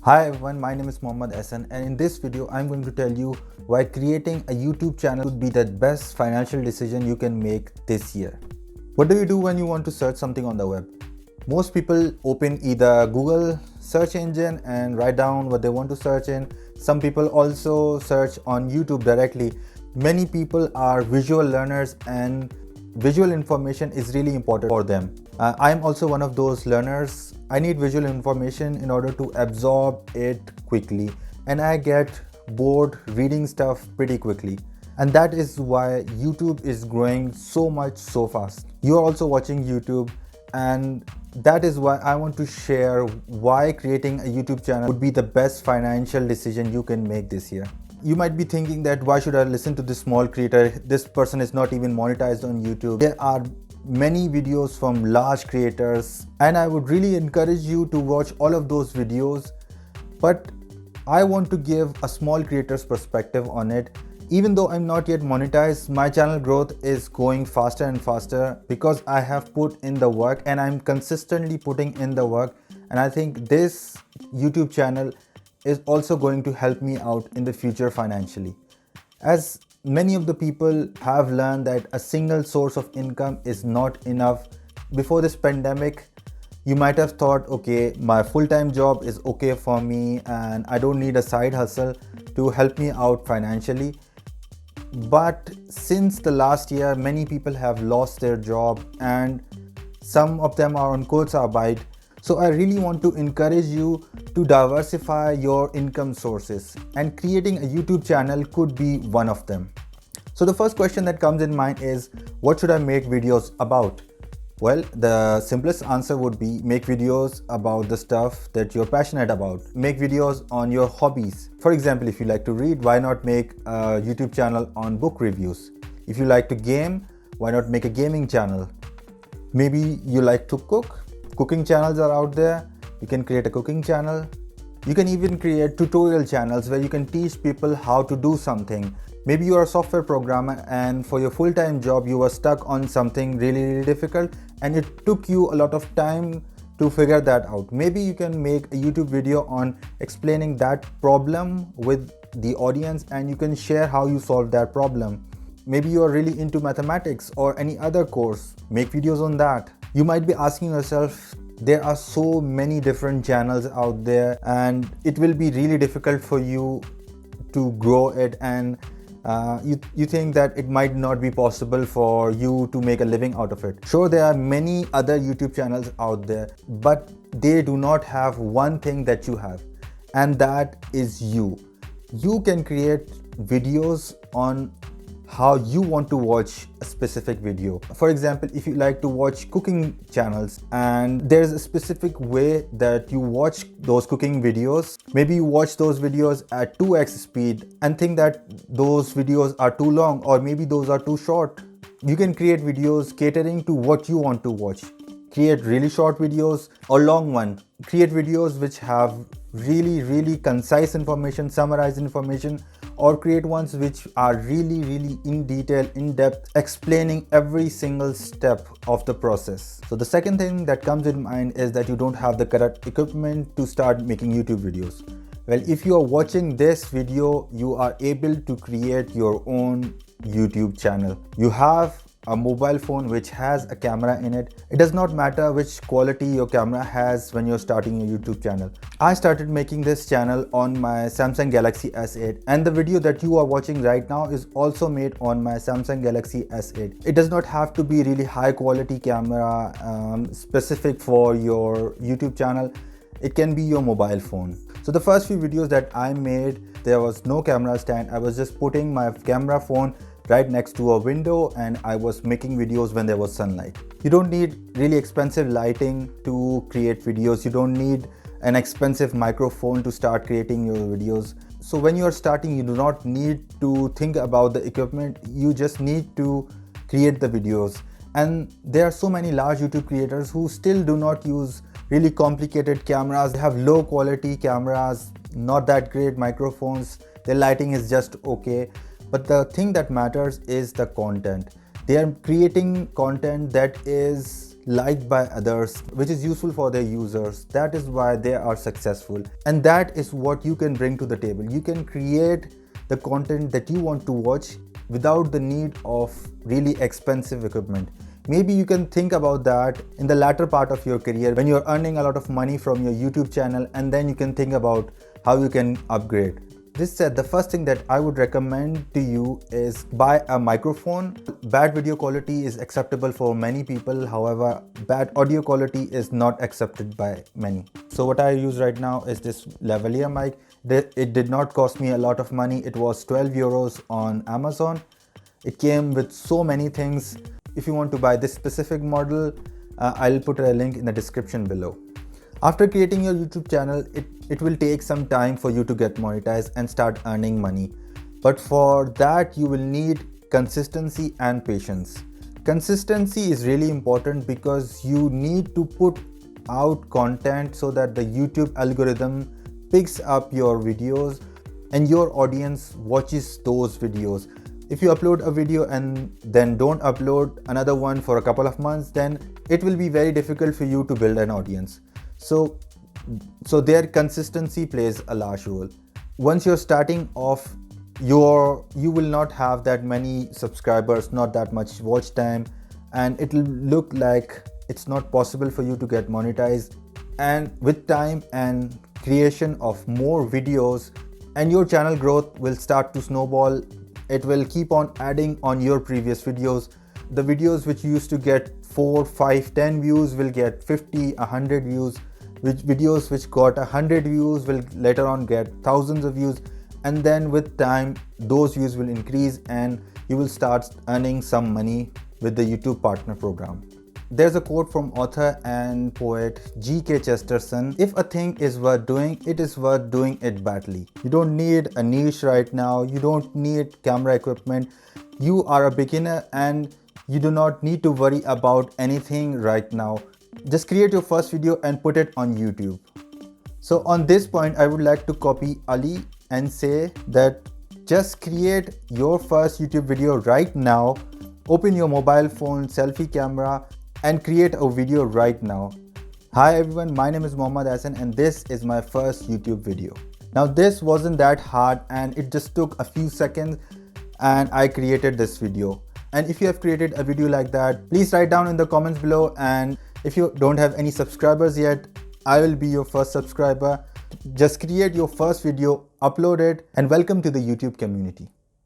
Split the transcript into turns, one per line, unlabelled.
Hi everyone, my name is Mohammad Hassan, and in this video I'm going to tell you why creating a YouTube channel would be the best financial decision you can make this year. What do you do when you want to search something on the web? Most people open either Google search engine and write down what they want to search in. Some people also search on YouTube directly. Many people are visual learners and visual information is really important for them. I'm also one of those learners. I need visual information in order to absorb it quickly, and I get bored reading stuff pretty quickly. And that is why YouTube is growing so much so fast. You are also watching YouTube, and that is why I want to share why creating a YouTube channel would be the best financial decision you can make this year. You might be thinking that why should I listen to this small creator? This person is not even monetized on YouTube. There are many videos from large creators, and I would really encourage you to watch all of those videos. But I want to give a small creator's perspective on it. Even though I'm not yet monetized, my channel growth is going faster and faster because I have put in the work and I'm consistently putting in the work. And I think this YouTube channel is also going to help me out in the future financially. As many of the people have learned that a single source of income is not enough. Before this pandemic, you might have thought, okay, my full-time job is okay for me and I don't need a side hustle to help me out financially. But since the last year, many people have lost their job and some of them are on Kurzarbeit. So I really want to encourage you to diversify your income sources, and creating a YouTube channel could be one of them. So the first question that comes in mind is, what should I make videos about? Well, the simplest answer would be make videos about the stuff that you're passionate about. Make videos on your hobbies. For example, if you like to read, why not make a YouTube channel on book reviews? If you like to game, why not make a gaming channel? Maybe you like to cook. Cooking channels are out there. You can create a cooking channel. You can even create tutorial channels where you can teach people how to do something. Maybe you are a software programmer and for your full-time job you were stuck on something really difficult and it took you a lot of time to figure that out. Maybe you can make a YouTube video on explaining that problem with the audience and you can share how you solved that problem. Maybe you are really into mathematics or any other course. Make videos on that. You might be asking yourself, there are so many different channels out there and it will be really difficult for you to grow it, and you think that it might not be possible for you to make a living out of it. Sure, there are many other YouTube channels out there, but they do not have one thing that you have, and that is you. You can create videos on how you want to watch a specific video. For example, if you like to watch cooking channels and there's a specific way that you watch those cooking videos, maybe you watch those videos at 2x speed and think that those videos are too long, or maybe those are too short. You can create videos catering to what you want to watch. Create really short videos or long one. Create videos which have really concise information, summarized information, or create ones which are really in detail, in depth, explaining every single step of the process. So the second thing that comes in mind is that you don't have the correct equipment to start making YouTube videos. Well, if you are watching this video, you are able to create your own YouTube channel. You have a mobile phone which has a camera in it. It does not matter which quality your camera has when you're starting a YouTube channel. I started making this channel on my Samsung Galaxy S8, and the video that you are watching right now is also made on my Samsung Galaxy S8. It does not have to be really high quality camera specific for your YouTube channel. It can be your mobile phone. So the first few videos that I made, there was no camera stand. I was just putting my camera phone right next to a window and I was making videos when there was sunlight. You don't need really expensive lighting to create videos. You don't need an expensive microphone to start creating your videos. So when you are starting, you do not need to think about the equipment. You just need to create the videos. And there are so many large YouTube creators who still do not use really complicated cameras. They have low quality cameras, not that great microphones. Their lighting is just okay. But the thing that matters is the content. They are creating content that is liked by others, which is useful for their users. That is why they are successful. And that is what you can bring to the table. You can create the content that you want to watch without the need of really expensive equipment. Maybe you can think about that in the latter part of your career when you're earning a lot of money from your YouTube channel, and then you can think about how you can upgrade. This said, the first thing that I would recommend to you is buy a microphone. Bad video quality is acceptable for many people, however, bad audio quality is not accepted by many. So what I use right now is this lavalier mic. It did not cost me a lot of money. It was 12 euros on Amazon. It came with so many things. If you want to buy this specific model, I'll put a link in the description below. After creating your YouTube channel, it will take some time for you to get monetized and start earning money. But for that, you will need consistency and patience. Consistency is really important because you need to put out content so that the YouTube algorithm picks up your videos and your audience watches those videos. If you upload a video and then don't upload another one for a couple of months, then it will be very difficult for you to build an audience. So their consistency plays a large role. Once you're starting off, you will not have that many subscribers, not that much watch time, and it will look like it's not possible for you to get monetized. And with time and creation of more videos, and your channel growth will start to snowball. It will keep on adding on your previous videos. The videos which used to get 4, 5, 10 views will get 50, 100 views. Which videos which got 100 views will later on get thousands of views, and then with time those views will increase and you will start earning some money with the YouTube Partner Program. There's a quote from author and poet G.K. Chesterton: "If a thing is worth doing, it is worth doing it badly." You don't need a niche right now. You don't need camera equipment. You are a beginner and you do not need to worry about anything right now. Just create your first video and put it on YouTube. So on this point, I would like to copy Ali and say that just create your first YouTube video right now. Open your mobile phone, selfie camera, and create a video right now. Hi everyone, my name is Mohammad Hassan and this is my first YouTube video. Now this wasn't that hard and it just took a few seconds and I created this video. And if you have created a video like that, please write down in the comments below, and if you don't have any subscribers yet, I will be your first subscriber. Just create your first video, upload it, and welcome to the YouTube community.